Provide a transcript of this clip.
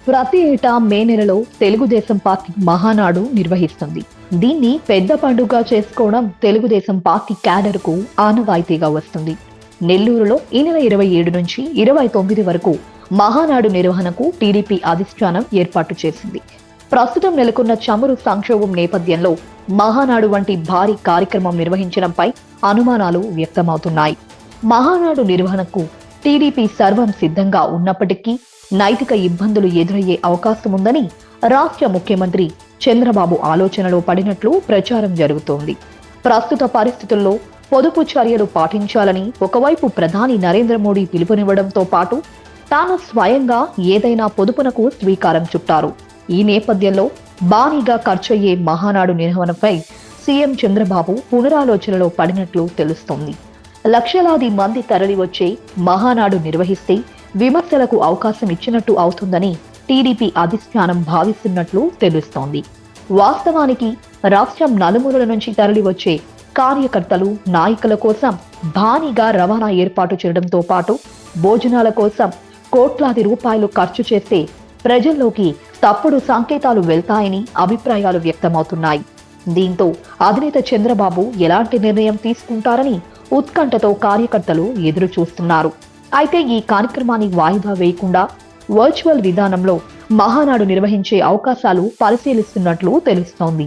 ప్రతి ఏటా మే నెలలో తెలుగుదేశం పార్టీ మహానాడు నిర్వహిస్తుంది. దీన్ని పెద్ద పండుగ చేసుకోవడం తెలుగుదేశం పార్టీ క్యాడర్ కు ఆనవాయితీగా వస్తుంది. నెల్లూరులో ఈ నెల 27 నుంచి 29 వరకు మహానాడు నిర్వహణకు టీడీపీ అధిష్టానం ఏర్పాటు చేసింది. ప్రస్తుతం నెలకొన్న చమురు సంక్షోభం నేపథ్యంలో మహానాడు వంటి భారీ కార్యక్రమం నిర్వహించడంపై అనుమానాలు వ్యక్తమవుతున్నాయి. మహానాడు నిర్వహణకు టీడీపీ సర్వం సిద్ధంగా ఉన్నప్పటికీ నైతిక ఇబ్బందులు ఎదురయ్యే అవకాశం ఉందని రాష్ట్ర ముఖ్యమంత్రి చంద్రబాబు ఆలోచనలో పడినట్లు ప్రచారం జరుగుతోంది. ప్రస్తుత పరిస్థితుల్లో పొదుపు చర్యలు పాటించాలని ఒకవైపు ప్రధాని నరేంద్ర మోడీ పిలుపునివ్వడంతో పాటు తాను స్వయంగా ఏదైనా పొదుపునకు శ్రీకారం చుట్టారు. ఈ నేపథ్యంలో భారీగా ఖర్చయ్యే మహానాడు నిర్వహణపై సీఎం చంద్రబాబు పునరాలోచనలో పడినట్లు తెలుస్తోంది. లక్షలాది మంది తరలివచ్చే మహానాడు నిర్వహిస్తే విమర్శలకు అవకాశం ఇచ్చినట్టు అవుతుందని టీడీపీ అధిష్టానం భావిస్తున్నట్లు తెలుస్తోంది. వాస్తవానికి రాష్ట్రం నలుమూలల నుంచి తరలివచ్చే కార్యకర్తలు, నాయకుల కోసం భారీగా రవాణా ఏర్పాటు చేయడంతో పాటు భోజనాల కోసం కోట్లాది రూపాయలు ఖర్చు చేస్తే ప్రజల్లోకి తప్పుడు సంకేతాలు వెళ్తాయని అభిప్రాయాలు వ్యక్తమవుతున్నాయి. దీంతో అధినేత చంద్రబాబు ఎలాంటి నిర్ణయం తీసుకుంటారని ఉత్కంఠతో కార్యకర్తలు ఎదురు చూస్తున్నారు. అయితే ఈ కార్యక్రమాన్ని వాయిదా వేయకుండా వర్చువల్ విధానంలో మహానాడు నిర్వహించే అవకాశాలు పరిశీలిస్తున్నట్లు తెలుస్తోంది.